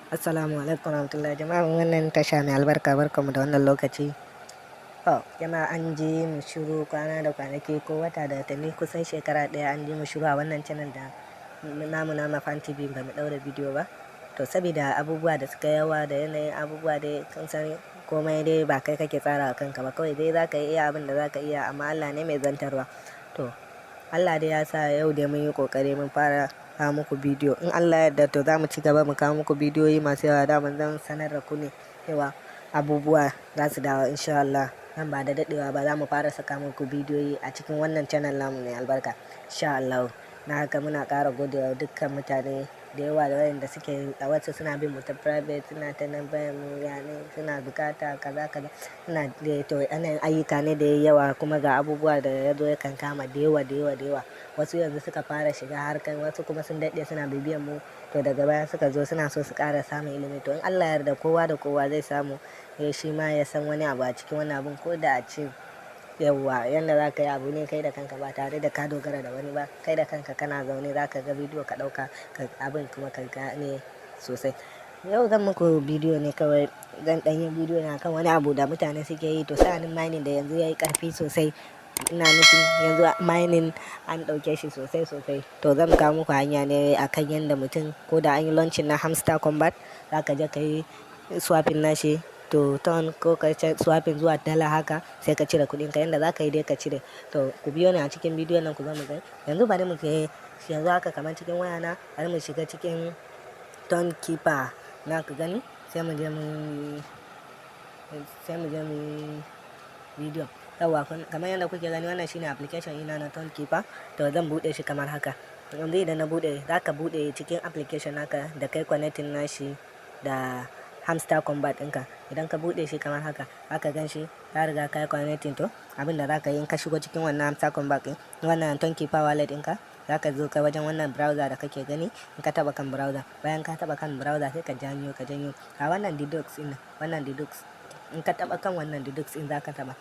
Assalamu alaikum warahmatullahi jama'a wannan tasha mai albarka barkamu da wannan lokaci. Jama'a an ji mu shiru kwana da kwanaki ko wata da watanni kusan shekara ɗaya an ji mu shiru a wannan channel da namu na Fan TV ba mu ɗaura bidiyo ba. To saboda abubuwa da suka yawa da yanayin abubuwa dai kan san komai dai ba kai kake tsara kanka ba, kawai dai za ka iya abin da za ka iya, amma Allah ne mai zantarwa. To Allah dai ya sa yau dai mun yi ƙoƙari mun fara kawo muku bidiyo. In Allah ya yarda to za mu ci gaba mu kawo muku bidiyoyi masu yawa. Daman zan sanar da ku ne cewa abubuwa za su dawo insha Allah. Nan ba da daɗewa ba za mu fara saka muku bidiyoyi a cikin wannan channel namu mai albarka insha Allah. Na haka muna ƙara godewa dukkan mutane da yawa da wayanda suke a wacce suna bin mu ta private, suna ta nan bayan mu yani suna bukata kaza suna da to yanayin ayyuka ne da yawa, kuma ga abubuwa da ya zo yakan kama da yawa. Wasu yanzu suka fara shiga harkan, wasu kuma sun daɗe suna bibiyan mu, to daga baya suka zo suna so su ƙara samun ilimi. To in Allah ya yarda kowa da kowa zai samu shi ma ya san wani abu a cikin wannan abun, ko da a ce yawwa yanda za ka yi abu ne kai da kanka ba tare da ka dogara da wani ba. Kai da kanka kana zaune za ka ga bidiyo ka ɗauka abin kuma ka gane sosai. Yau zan muku bidiyo ne kawai, zan ɗan yi bidiyo ne akan wani abu da mutane suke yi. To sa'anin mining da yanzu ya yi ƙarfi sosai, ina nufin yanzu mining an ɗauke shi sosai. To zan kawo muku hanya ne akan yanda mutum ko da an yi launching na hamster Kombat za ka je ka yi swapping nashi to ton ko ka swapping zuwa dala haka, sai ka cire kuɗin ka. Yanda za ka yi dai ka cire. To ku biyo ni a cikin bidiyon nan ku zo mu gani. Yanzu bari mu ke yanzu haka kamar cikin waya na bari mu shiga cikin ton keeper na ku gani, sai mu je mu bidiyo. Yawwa kamar yadda kuke gani wannan shine application ina na ton keeper. To zan buɗe shi kamar haka. Yanzu idan na buɗe, za ka buɗe cikin application naka da kai connecting nashi da hamster Kombat ɗinka. Idan ka buɗe shi kamar haka, aka gan shi ka riga ka yi connecting. To abin da za ka yi in ka shigo cikin wannan hamster Kombat ɗin, wannan ton keeper wallet ɗinka, za ka zo ka wajen wannan browser da kake gani. In ka taɓa kan browser, bayan ka taɓa kan browser sai ka janyo a wannan deduct ɗin, wannan deduct. In ka taɓa kan wannan deduct ɗin za ka taɓa.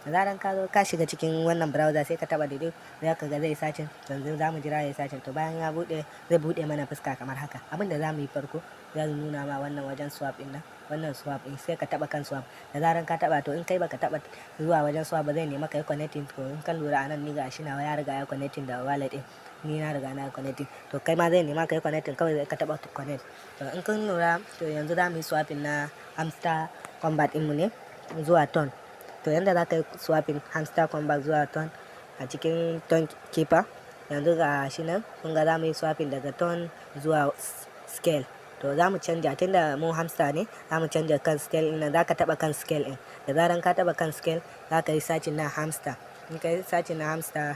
Da zaran ka zo ka shiga cikin wannan browser sai ka taɓa deduct, za ka ga zai sacin. Yanzu za mu jira ya sacin. To bayan ya buɗe zai buɗe mana fuska kamar haka. Abin da za mu yi farko, za mu nuna ma wannan wajen swap ɗin nan, wannan swap ɗin sai ka taɓa kan swap. Da zaran ka taɓa, to in kai baka taɓa zuwa wajen swap ba zai nema ka yi connecting. To in kan lura anan ni ga shi nawa ya riga ya connecting da wallet ɗin, ni na riga na connecting. To kai ma zai nema ka yi connecting, kawai ka taɓa to connect. To in kun lura, to yanzu za mu yi swapping na hamster Kombat ɗinmu ne zuwa ton. To yanda za ka yi swapping hamster Kombat zuwa ton a cikin ton keeper, yanzu ga shi nan kun ga za mu yi swapping daga ton zuwa scale. To za mu canja, tunda mu hamster ne za mu canja kan scale ɗin nan. Za ka taɓa kan scale ɗin. Da zaran ka taɓa kan scale za ka yi searching na hamster. In ka yi searching na hamster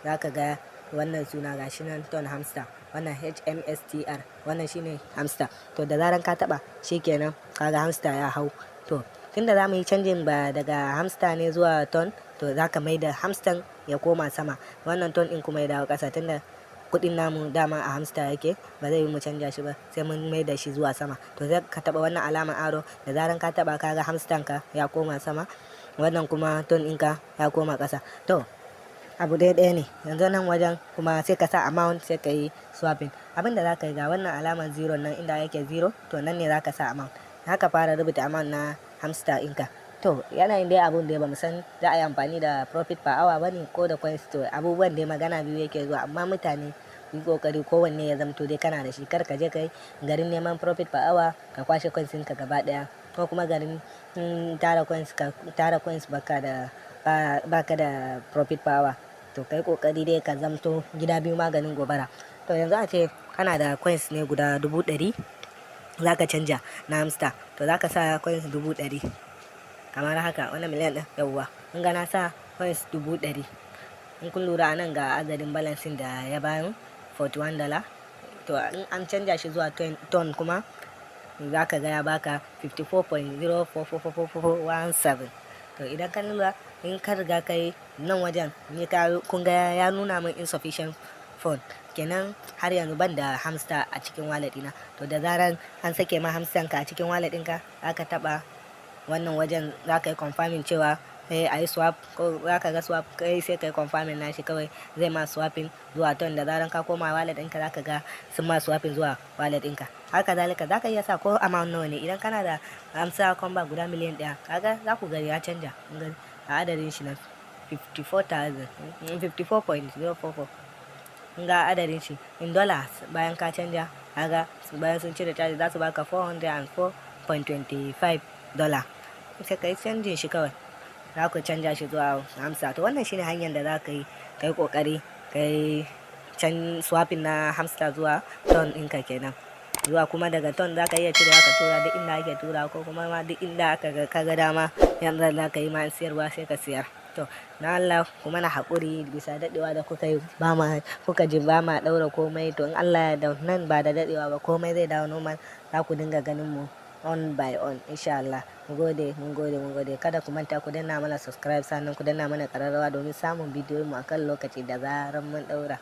za ka ga wannan suna ga shi nan ton hamster, wannan HMSTR, wannan shine hamster. To da zaran ka taɓa shikenan kaga hamster ya hau. To tunda za mu yi canjin ba daga hamster ne zuwa ton, to za ka mai da hamster ya koma sama, wannan ton ɗin kuma ya dawo ƙasa. Tunda kuɗin namu dama a hamster yake, ba zai yi mu canja shi ba, sai mun mai da shi zuwa sama. To sai ka taɓa wannan alamar aro, da zaran ka taɓa kaga hamster ka ya koma sama, wannan kuma ton ɗinka ya koma ƙasa. To abu ɗaya ne. Yanzu nan wajen kuma sai ka sa amount sai ka yi swapping. Abin da za ka yi, ga wannan alamar zero nan inda yake zero, to nan ne za ka sa amount. Haka fara rubuta amount na hamster inka. To yanayin dai abun dai ba mu san za a yi amfani da profit per hour bane ko da coins. To abubuwan dai magana biyu yake zuwa, amma mutane yi kokari kowanne ya zamto dai kana da shi. Kar ka je kai garin neman profit per hour ka kwashe coins ɗinka gaba ɗaya, ko kuma garin tara coins baka da profit per hour. To kai kokari dai ka zamto gida biyu maganin gobara. To yanzu a ce kana da coins ne guda 100,000 za ka canja na hamster. To za ka sa coins 100,000 kamar haka, wannan miliyan ɗin yawwa. In ga na sa coins 100,000. In kun lura anan ga adadin balancing da ya bayan $41. To in an canja shi zuwa ton kuma za ka ga ya baka 54.044417. To idan ka lura, in ka riga kai nan wajen ni kun ga ya nuna min insufficient fund, kenan har yanzu ban da hamster a cikin wallet ɗina. To da zaran an sake ma hamster ka a cikin wallet ɗinka, za ka taɓa wannan wajen za ka yi confirming cewa a yi swap ko za ka ga swap kai sai kai confirming nashi kawai zai ma swapping zuwa ton da zaran ka koma wallet ɗinka za ka ga sun ma swapping zuwa wallet ɗinka. Haka zalika za ka iya sa ko amount nawa ne idan kana da hamster Kombat guda miliyan 1 kaga za ku gani ya canja a adadin shi na 54.044 ga adadin shi in dollars bayan ka canja kaga bayan sun cire charge za su baka $404.25 sai kai canjin shi kawai za ku canja shi zuwa hamster. To wannan shine hanyar da za ka yi kai kokari kai swapping na hamster zuwa ton ɗinka kenan. Zuwa kuma daga ton za ka iya cire ka tura duk inda ake tura ko kuma ma duk inda ka ga dama yanzu za ka yi ma siyarwa sai ka siyar. To na Allah kuma na haƙuri bisa daɗewa da kuka ji ba ma ɗaura komai, to in Allah ya da nan ba da daɗewa ba komai zai dawo normal, za ku dinga ganin mu on by on insha Allah. Mun gode. Kada ku manta ku danna mana subscribe sannan ku danna mana ƙararrawa domin samun bidiyon mu akan lokaci da zaran mun ɗaura.